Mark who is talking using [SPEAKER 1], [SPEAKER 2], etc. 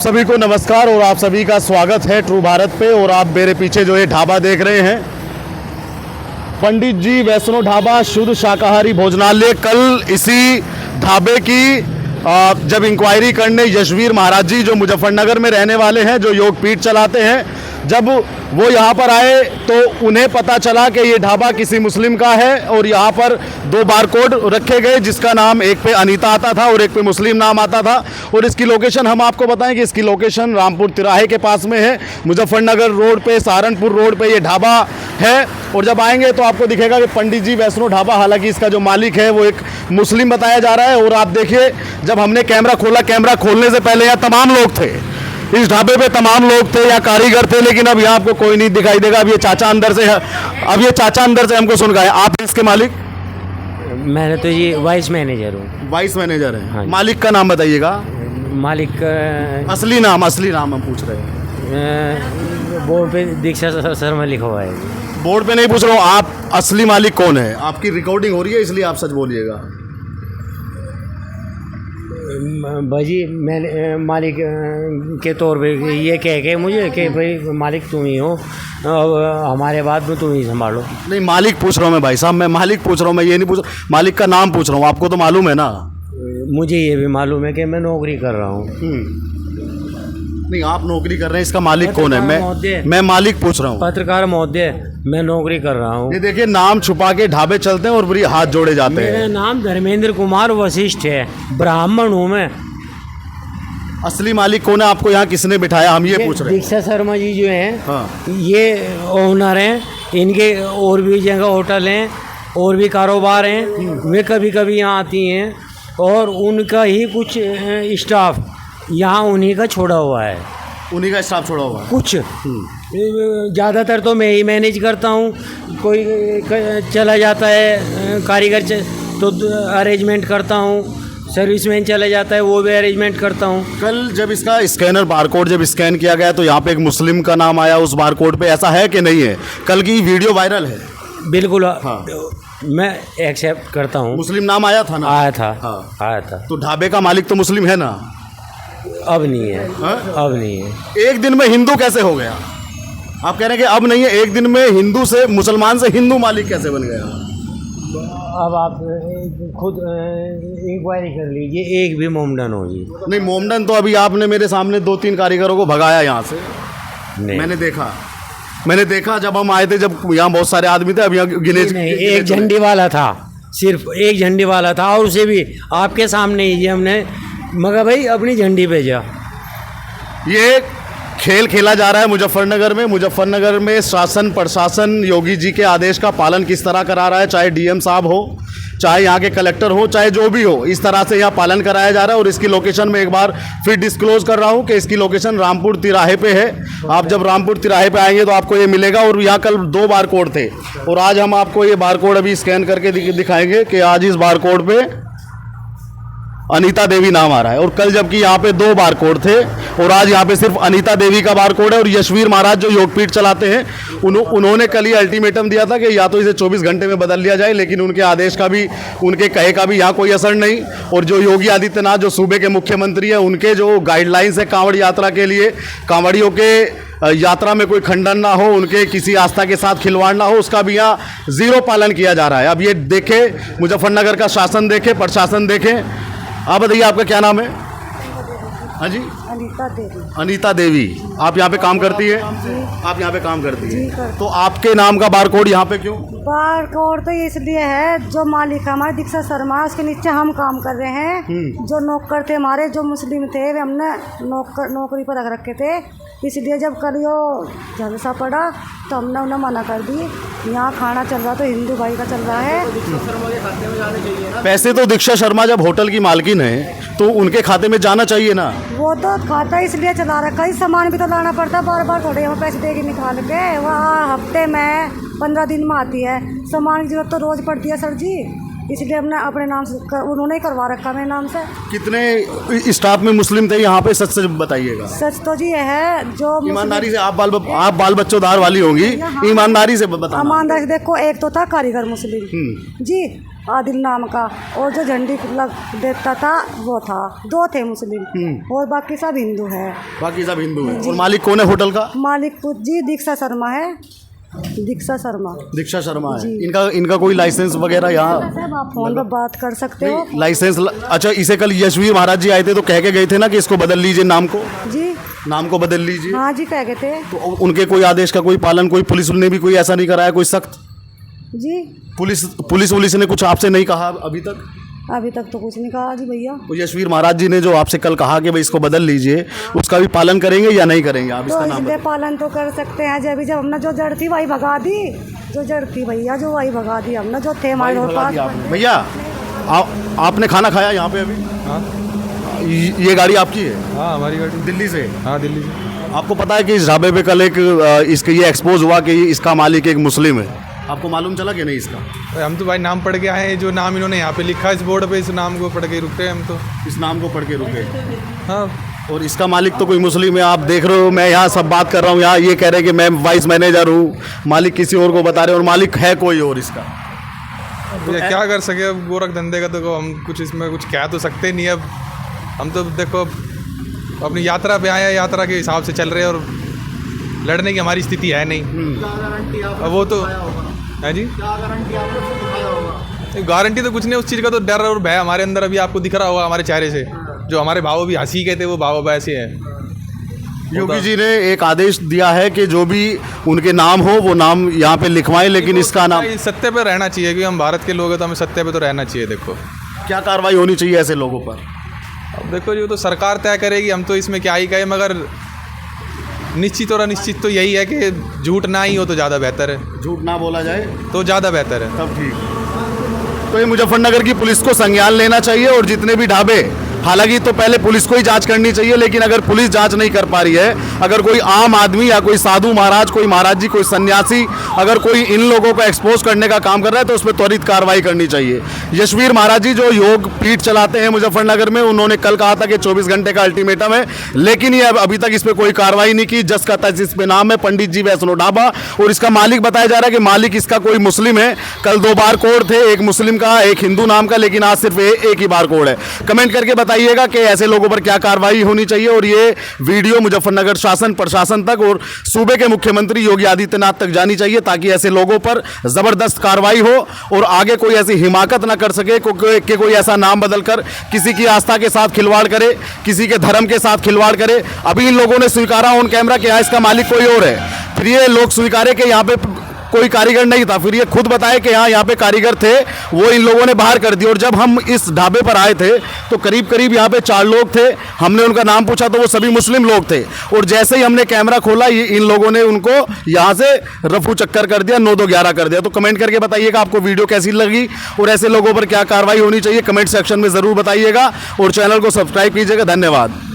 [SPEAKER 1] सभी को नमस्कार और आप सभी का स्वागत है ट्रू भारत पे। और आप मेरे पीछे जो ये ढाबा देख रहे हैं, पंडित जी वैष्णो ढाबा शुद्ध शाकाहारी भोजनालय। कल इसी ढाबे की जब इंक्वायरी करने यशवीर महाराज जी जो मुजफ्फरनगर में रहने वाले हैं, जो योग पीठ चलाते हैं, जब वो यहाँ पर आए तो उन्हें पता चला कि ये ढाबा किसी मुस्लिम का है और यहाँ पर दो बारकोड रखे गए, जिसका नाम एक पे अनीता आता था और एक पे मुस्लिम नाम आता था। और इसकी लोकेशन हम आपको बताएं कि इसकी लोकेशन रामपुर तिराहे के पास में है, मुजफ्फरनगर रोड पे, सहारनपुर रोड पे ये ढाबा है। और जब आएंगे तो आपको दिखेगा कि पंडित जी वैष्णो ढाबा, हालांकि इसका जो मालिक है वो एक मुस्लिम बताया जा रहा है। और आप देखिए, जब हमने कैमरा खोला, कैमरा खोलने से पहले यहाँ तमाम लोग थे, इस ढाबे पे तमाम लोग थे या कारीगर थे, लेकिन अब यहाँ आपको कोई नहीं दिखाई देगा। अब ये चाचा अंदर से हमको सुन गए। आप इसके मालिक?
[SPEAKER 2] मैंने तो ये वाइस मैनेजर हूँ।
[SPEAKER 1] वाइस मैनेजर है।
[SPEAKER 2] हाँ।
[SPEAKER 1] मालिक का नाम बताइएगा।
[SPEAKER 2] मालिक का
[SPEAKER 1] असली नाम हम पूछ रहे हैं।
[SPEAKER 2] बोर्ड पे दीक्षा शर्मा लिखा हुआ है।
[SPEAKER 1] बोर्ड पे नहीं पूछ रहा हूँ, आप असली मालिक कौन है? आपकी रिकॉर्डिंग हो रही है इसलिए आप सच बोलिएगा।
[SPEAKER 2] भाजी मैंने मालिक के तौर पे ये कह के मुझे कि भाई मालिक तुम ही हो, हमारे बाद में तुम ही संभालो। नहीं,
[SPEAKER 1] मालिक पूछ रहा हूँ मैं भाई साहब, मैं मालिक पूछ रहा हूँ, मैं ये नहीं पूछ रहा, मालिक का नाम पूछ रहा हूँ। आपको तो मालूम है ना?
[SPEAKER 2] मुझे ये भी मालूम है कि मैं नौकरी कर रहा हूँ।
[SPEAKER 1] नहीं, आप नौकरी कर रहे हैं, इसका मालिक कौन है? मैं मालिक पूछ रहा हूँ।
[SPEAKER 2] पत्रकार महोदय, मैं नौकरी कर रहा हूँ।
[SPEAKER 1] ये देखिए, नाम छुपा के ढाबे चलते हैं और बुरी हाथ जोड़े जाते हैं।
[SPEAKER 2] मेरा नाम धर्मेंद्र कुमार वशिष्ठ है, ब्राह्मण हूँ मैं।
[SPEAKER 1] असली मालिक कौन है? आपको यहाँ किसने बिठाया, हम ये पूछ रहे हैं।
[SPEAKER 2] दीक्षा शर्मा जी जो हैं,
[SPEAKER 1] हाँ।
[SPEAKER 2] ये ओनर हैं, इनके और भी जगह होटल हैं और भी कारोबार हैं। वे कभी कभी यहाँ आती हैं और उनका ही कुछ स्टाफ यहाँ उन्हीं का छोड़ा हुआ है।
[SPEAKER 1] उन्हीं का स्टाफ छोड़ा हुआ है
[SPEAKER 2] कुछ, ज़्यादातर तो मैं ही मैनेज करता हूँ। कोई चला जाता है कारीगर तो अरेंजमेंट करता हूँ, सर्विसमैन चला जाता है वो भी अरेंजमेंट करता हूँ।
[SPEAKER 1] कल जब इसका स्कैनर बारकोड जब स्कैन किया गया तो यहाँ पे एक मुस्लिम का नाम आया उस बारकोड पे, ऐसा है कि नहीं है? कल की वीडियो वायरल है।
[SPEAKER 2] बिल्कुल।
[SPEAKER 1] हाँ।
[SPEAKER 2] मैं एक्सेप्ट करता हूँ।
[SPEAKER 1] मुस्लिम नाम आया था ना?
[SPEAKER 2] आया था।
[SPEAKER 1] हाँ।
[SPEAKER 2] आया था।
[SPEAKER 1] तो ढाबे का मालिक तो मुस्लिम है ना?
[SPEAKER 2] अब नहीं है।
[SPEAKER 1] हाँ?
[SPEAKER 2] अब नहीं है।
[SPEAKER 1] एक दिन में हिंदू कैसे हो गया? आप कह रहे हैं कि अब नहीं है, एक दिन में हिंदू से, मुसलमान से हिंदू मालिक कैसे बन गया?
[SPEAKER 2] अब आप खुद इंक्वायरी कर लीजिए, एक भी मोमडन हो जी।
[SPEAKER 1] नहीं, मोमडन तो अभी आपने मेरे सामने 2-3 कारीगरों को भगाया यहाँ से।
[SPEAKER 2] नहीं।
[SPEAKER 1] मैंने देखा जब हम आए थे, जब यहाँ बहुत सारे आदमी थे। अब यहाँ गिने
[SPEAKER 2] नहीं, एक झंडी वाला था, सिर्फ एक झंडी वाला था, और उसे भी आपके सामने ही हमने, मगर भाई अपनी झंडी पे जा।
[SPEAKER 1] ये खेल खेला जा रहा है मुजफ्फरनगर में शासन प्रशासन योगी जी के आदेश का पालन किस तरह करा रहा है, चाहे डीएम साहब हो, चाहे यहाँ के कलेक्टर हो, चाहे जो भी हो, इस तरह से यहाँ पालन कराया जा रहा है। और इसकी लोकेशन में एक बार फिर डिस्क्लोज कर रहा हूँ कि इसकी लोकेशन रामपुर तिराहे पे है। आप जब रामपुर तिराहे पे आएंगे तो आपको ये मिलेगा। और यहाँ कल 2 बारकोड थे और आज हम आपको ये बारकोड अभी स्कैन करके दिखाएंगे कि आज इस बारकोड पे अनीता देवी नाम आ रहा है। और कल जबकि यहाँ पे 2 बारकोड थे और आज यहाँ पे सिर्फ अनीता देवी का बारकोड है। और यशवीर महाराज जो योगपीठ चलाते हैं, उन्होंने कल ही अल्टीमेटम दिया था कि या तो इसे 24 घंटे में बदल लिया जाए, लेकिन उनके आदेश का भी, उनके कहे का भी यहाँ कोई असर नहीं। और जो योगी आदित्यनाथ जो सूबे के मुख्यमंत्री हैं, उनके जो गाइडलाइंस है कांवड़ यात्रा के लिए, कांवड़ियों के यात्रा में कोई खंडन ना हो, उनके किसी आस्था के साथ खिलवाड़ ना हो, उसका भी यहाँ ज़ीरो पालन किया जा रहा है। अब ये देखे, मुजफ्फरनगर का शासन देखे, प्रशासन देखे। आप बताइए, आपका क्या नाम है? हाँ जी, अनीता देवी। आप यहाँ पे काम करती है? आप यहाँ पे काम करती है, तो आपके नाम का बारकोड यहाँ पे क्यों?
[SPEAKER 3] बारकोड तो इसलिए है, जो मालिक है हमारे दीक्षा शर्मा, उसके नीचे हम काम कर रहे हैं। जो नौकर थे हमारे, जो मुस्लिम थे, वे हमने नौकरी पर रख रखे थे। इसलिए जब कल यो झलसा पड़ा तो हमने उन्हें मना कर दी। यहाँ खाना चल रहा तो हिंदू भाई का चल रहा है।
[SPEAKER 1] पैसे तो दीक्षा शर्मा जब होटल की मालकिन है तो उनके खाते में जाना चाहिए ना?
[SPEAKER 3] वो तो खाता इसलिए चला रखा है, सामान भी तो लाना पड़ता है बार बार, थोड़े हम पैसे दे के निकाल के। वहाँ हफ्ते में 15 दिन में आती है, सामान की जरूरत तो रोज़ पड़ती है सर जी। इसलिए हमने अपने नाम से उन्होंने ही करवा रखा मेरे नाम से।
[SPEAKER 1] कितने स्टाफ में मुस्लिम थे यहाँ पे, सच बताइएगा।
[SPEAKER 3] सच तो जी है, जो
[SPEAKER 1] ईमानदारी से आप बाल बच्चोदार वाली होंगी, ईमानदारी से बताना।
[SPEAKER 3] ईमानदारी से देखो, एक तो था कारीगर मुस्लिम जी, आदिल नाम का, और जो झंडी लग देता था वो था, 2 थे मुस्लिम और बाकी सब हिंदू है।
[SPEAKER 1] बाकी सब हिंदू हैं। और मालिक कौन है होटल का?
[SPEAKER 3] मालिक जी दीक्षा शर्मा है, दीक्षा शर्मा।
[SPEAKER 1] दीक्षा शर्मा है। इनका कोई लाइसेंस वगैरह यहाँ?
[SPEAKER 3] साहब आप फोन पर बात कर सकते हो।
[SPEAKER 1] लाइसेंस अच्छा, इसे कल यशवीर महाराज जी आए थे तो कह के गए थे ना कि इसको बदल लीजिए, नाम को बदल लीजिए।
[SPEAKER 3] हाँ जी कह गए थे।
[SPEAKER 1] तो उनके कोई आदेश का कोई पालन, कोई पुलिस ने भी कोई ऐसा नहीं कराया, कोई सख्त?
[SPEAKER 3] जी
[SPEAKER 1] पुलिस ने कुछ आपसे नहीं कहा अभी तक?
[SPEAKER 3] अभी तक तो कुछ नहीं कहा जी भैया।
[SPEAKER 1] तो यशवीर महाराज जी ने जो आपसे कल कहा कि भाई इसको बदल लीजिए, उसका भी पालन करेंगे या नहीं करेंगे आप?
[SPEAKER 3] तो
[SPEAKER 1] इसका नाम
[SPEAKER 3] इसलिए पालन तो कर सकते हैं। जब हमने जो जड़ थी वही भगा दी, जो जड़ थी भैया जो वही भगा दी हमने, जो थे हमारे पास।
[SPEAKER 1] भैया आपने खाना खाया यहाँ पे अभी?
[SPEAKER 4] हाँ
[SPEAKER 1] ये गाड़ी आपकी है?
[SPEAKER 4] हाँ हमारी गाड़ी
[SPEAKER 1] दिल्ली से?
[SPEAKER 4] हाँ दिल्ली से।
[SPEAKER 1] आपको पता है कि इस ढाबे पे कल एक इसके ये एक्सपोज हुआ कि इसका मालिक एक मुस्लिम है? आपको मालूम चला कि नहीं इसका?
[SPEAKER 4] हम तो भाई नाम पढ़ के आए हैं, जो नाम इन्होंने यहाँ पे लिखा है इस बोर्ड पे, इस नाम को पढ़ के रुके हम तो।
[SPEAKER 1] इस नाम को पढ़ के रुके?
[SPEAKER 4] हाँ।
[SPEAKER 1] और इसका मालिक तो कोई मुस्लिम है, आप देख रहे हो। मैं यहाँ सब बात कर रहा हूँ, यहाँ ये कह रहे हैं कि मैं वाइस मैनेजर हूँ, मालिक किसी और को बता रहे हैं, और मालिक है कोई और इसका।
[SPEAKER 4] तो क्या कर सके अब, गोरख धंधे का तो हम कुछ इसमें कुछ कह तो सकते नहीं। अब हम तो देखो अपनी यात्रा पे आए हैं, यात्रा के हिसाब से चल रहे हैं, और लड़ने की हमारी स्थिति है नहीं। अब वो तो है जी, गारंटी तो कुछ नहीं, उस चीज़ का तो डर और भय हमारे अंदर अभी आपको दिख रहा होगा हमारे चेहरे से। जो हमारे भाव भी हंसी के थे वो भाव ऐसे हैं।
[SPEAKER 1] योगी जी ने एक आदेश दिया है कि जो भी उनके नाम हो वो नाम यहाँ पे लिखवाएं, लेकिन इसका नाम
[SPEAKER 4] सत्य पे रहना चाहिए, क्योंकि हम भारत के लोग हैं तो हमें सत्य पे तो रहना चाहिए। देखो
[SPEAKER 1] क्या कार्रवाई होनी चाहिए ऐसे लोगों पर?
[SPEAKER 4] अब देखो जो तो सरकार तय करेगी, हम तो इसमें क्या ही कहें, मगर निश्चित और अनिश्चित तो यही है कि झूठ ना ही हो तो ज़्यादा बेहतर है।
[SPEAKER 1] झूठ ना बोला जाए
[SPEAKER 4] तो ज़्यादा बेहतर है।
[SPEAKER 1] तब ठीक। तो ये मुजफ्फरनगर की पुलिस को संज्ञान लेना चाहिए, और जितने भी ढाबे, हालांकि तो पहले पुलिस को ही जांच करनी चाहिए, लेकिन अगर पुलिस जांच नहीं कर पा रही है, अगर कोई आम आदमी या कोई साधु महाराज, कोई महाराज जी, कोई सन्यासी अगर कोई इन लोगों को एक्सपोज करने का काम कर रहा है तो उस पर त्वरित कार्रवाई करनी चाहिए। यशवीर महाराज जी जो योग पीठ चलाते हैं मुजफ्फरनगर में, उन्होंने कल कहा था कि 24 घंटे का अल्टीमेटम है, लेकिन ये अभी तक इस पर कोई कार्रवाई नहीं की। जस का तस इस पे नाम है पंडित जी वैष्णो ढाबा, और इसका मालिक बताया जा रहा है कि मालिक इसका कोई मुस्लिम है। कल 2 बार कोड थे, एक मुस्लिम का एक हिंदू नाम का, लेकिन आज सिर्फ एक ही बार कोड है। कमेंट करके बताइएगा कि ऐसे लोगों पर क्या कार्रवाई होनी चाहिए, और ये वीडियो मुजफ्फरनगर शासन प्रशासन तक और सूबे के मुख्यमंत्री योगी आदित्यनाथ तक जानी चाहिए, ताकि ऐसे लोगों पर जबरदस्त कार्रवाई हो और आगे कोई ऐसी हिमाकत ना कर सके कि कोई ऐसा नाम बदलकर किसी की आस्था के साथ खिलवाड़ करे, किसी के धर्म के साथ खिलवाड़ करे। अभी इन लोगों ने स्वीकारा ऑन कैमरा कि इसका मालिक कोई और है, फिर ये लोग स्वीकारे कि यहाँ पे कोई कारीगर नहीं था, फिर ये खुद बताए कि हाँ यहाँ पे कारीगर थे, वो इन लोगों ने बाहर कर दिया। और जब हम इस ढाबे पर आए थे तो करीब करीब यहाँ पे 4 लोग थे, हमने उनका नाम पूछा तो वो सभी मुस्लिम लोग थे, और जैसे ही हमने कैमरा खोला ये इन लोगों ने उनको यहाँ से रफू चक्कर कर दिया, 9-2-11 कर दिया। तो कमेंट करके बताइएगा आपको वीडियो कैसी लगी और ऐसे लोगों पर क्या कार्रवाई होनी चाहिए, कमेंट सेक्शन में ज़रूर बताइएगा, और चैनल को सब्सक्राइब कीजिएगा। धन्यवाद।